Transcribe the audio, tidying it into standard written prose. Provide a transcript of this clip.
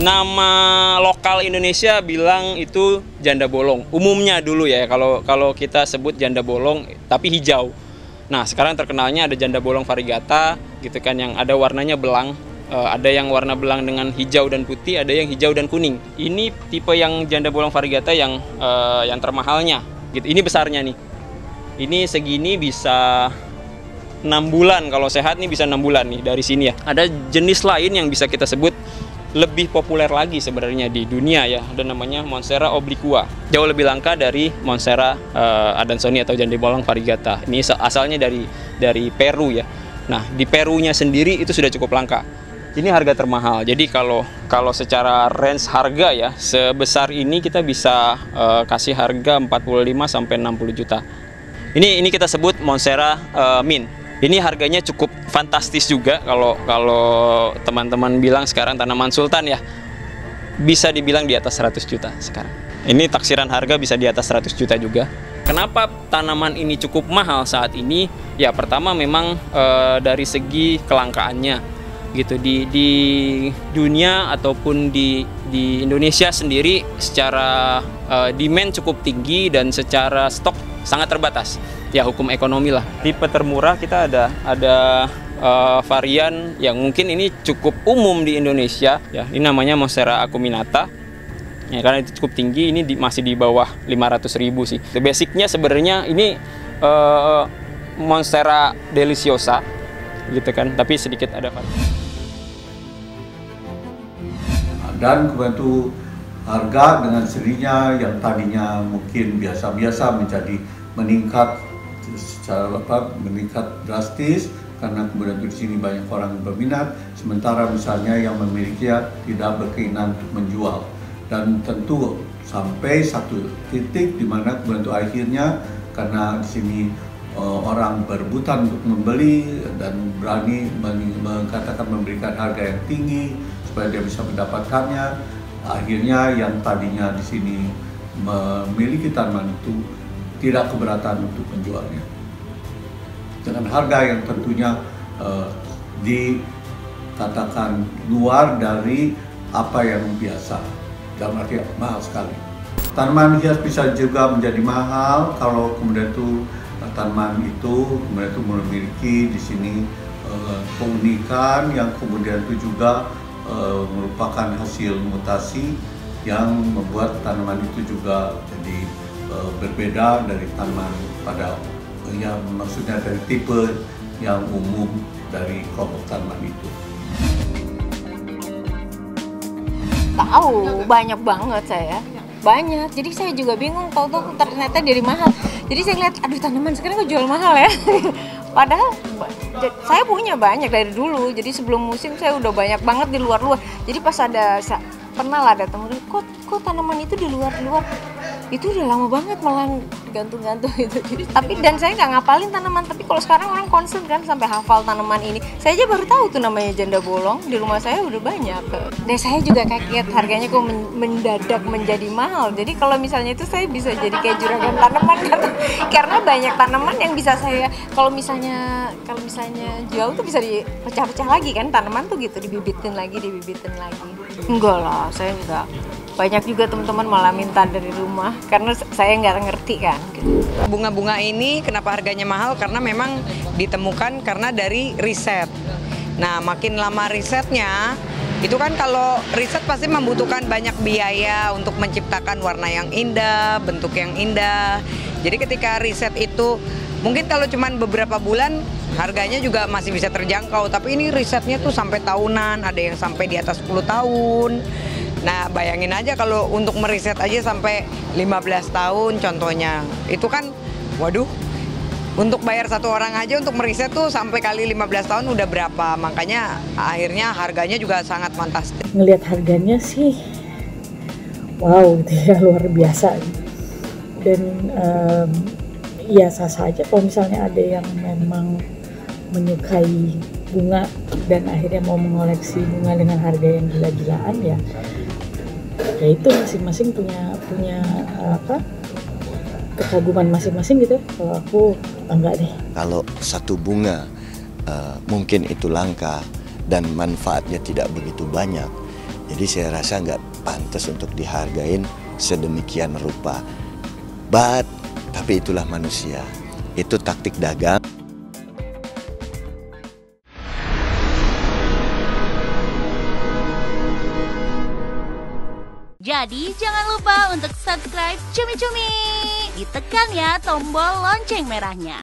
Nama lokal Indonesia bilang itu janda bolong. Umumnya dulu ya, kalau kita sebut janda bolong tapi hijau. Nah, sekarang terkenalnya ada janda bolong variegata gitu kan, yang ada warnanya belang. Ada yang warna belang dengan hijau dan putih, ada yang hijau dan kuning. Ini tipe yang janda bolong variegata yang termahalnya gitu. Ini besarnya nih. Ini segini bisa 6 bulan, kalau sehat nih bisa 6 bulan nih dari sini ya. Ada jenis lain yang bisa kita sebut lebih populer lagi sebenarnya di dunia ya, ada namanya Monstera obliqua. Jauh lebih langka dari Monstera adansoni atau janda bolong variegata. Ini asalnya dari Peru ya. Nah, di Perunya sendiri itu sudah cukup langka. Ini harga termahal. Jadi kalau secara range harga ya, sebesar ini kita bisa kasih harga 45 sampai 60 juta. Ini kita sebut Monstera Mint. Ini harganya cukup fantastis juga kalau teman-teman bilang sekarang tanaman sultan ya. Bisa dibilang di atas 100 juta sekarang. Ini taksiran harga bisa di atas 100 juta juga. Kenapa tanaman ini cukup mahal saat ini? Ya pertama memang dari segi kelangkaannya gitu, di dunia ataupun di Indonesia sendiri secara demand cukup tinggi dan secara stok sangat terbatas. Ya hukum ekonomi lah. Tipe termurah kita ada varian yang mungkin ini cukup umum di Indonesia ya. Ini namanya Monstera acuminata. Ya, karena itu cukup tinggi, ini masih di bawah 500.000 sih. Basicnya sebenarnya ini Monstera deliciosa gitu kan, tapi sedikit ada varian. Dan kemudian harga dengan sendirinya yang tadinya mungkin biasa-biasa menjadi meningkat meningkat drastis karena kemudian di sini banyak orang berminat, sementara misalnya yang memilikinya tidak berkeinginan untuk menjual. Dan tentu sampai satu titik di mana kemudian akhirnya karena di sini orang berebutan untuk membeli dan berani mengatakan memberikan harga yang tinggi supaya dia bisa mendapatkannya, akhirnya yang tadinya di sini memiliki tanaman itu tidak keberatan untuk menjualnya dengan harga yang tentunya dikatakan luar dari apa yang biasa, dalam arti mahal sekali. Tanaman hias bisa juga menjadi mahal kalau kemudian tanaman itu kemudian memiliki di sini keunikan yang kemudian juga merupakan hasil mutasi yang membuat tanaman itu juga jadi berbeda dari tanaman pada yang maksudnya dari tipe yang umum dari kelompok tanaman itu. Tahu banyak banget saya, banyak. Jadi saya juga bingung, tahu ternyata dari mahal. Jadi saya lihat, aduh tanaman sekarang kok jual mahal ya. Padahal saya punya banyak dari dulu. Jadi sebelum musim saya udah banyak banget di luar-luar. Jadi pas pernah lah ada temen, kok tanaman itu di luar-luar. Itu udah lama banget malah gantung-gantung itu. Tapi dan saya nggak ngapalin tanaman, tapi kalau sekarang orang concern kan sampai hafal tanaman ini. Saya aja baru tahu tuh namanya janda bolong, di rumah saya udah banyak. Dan saya juga kaget harganya kok mendadak menjadi mahal. Jadi kalau misalnya itu saya bisa jadi kayak juragan tanaman karena banyak tanaman yang bisa saya kalau misalnya jual tuh bisa dipecah-pecah lagi kan, tanaman tuh gitu, dibibitin lagi. Enggak lah, saya enggak. Banyak juga teman-teman malah minta dari rumah karena saya nggak ngerti kan gitu. Bunga-bunga ini kenapa harganya mahal? Karena memang ditemukan karena dari riset. Nah, makin lama risetnya, itu kan kalau riset pasti membutuhkan banyak biaya untuk menciptakan warna yang indah, bentuk yang indah. Jadi ketika riset itu mungkin kalau cuma beberapa bulan harganya juga masih bisa terjangkau, tapi ini risetnya tuh sampai tahunan, ada yang sampai di atas 10 tahun. Nah, bayangin aja kalau untuk meriset aja sampai 15 tahun contohnya. Itu kan, waduh, untuk bayar satu orang aja untuk meriset tuh sampai kali 15 tahun udah berapa. Makanya akhirnya harganya juga sangat fantastis. Ngelihat harganya sih, wow, ya luar biasa. Dan ya sah saja kalau misalnya ada yang memang menyukai bunga dan akhirnya mau mengoleksi bunga dengan harga yang gila-gilaan ya itu masing-masing punya kekaguman masing-masing gitu. Kalau aku enggak deh. Kalau satu bunga mungkin itu langka dan manfaatnya tidak begitu banyak, Jadi saya rasa nggak pantas untuk dihargain sedemikian rupa. Tapi itulah manusia, itu taktik dagang. Jadi jangan lupa untuk subscribe Cumi Cumi. Ditekan ya tombol lonceng merahnya.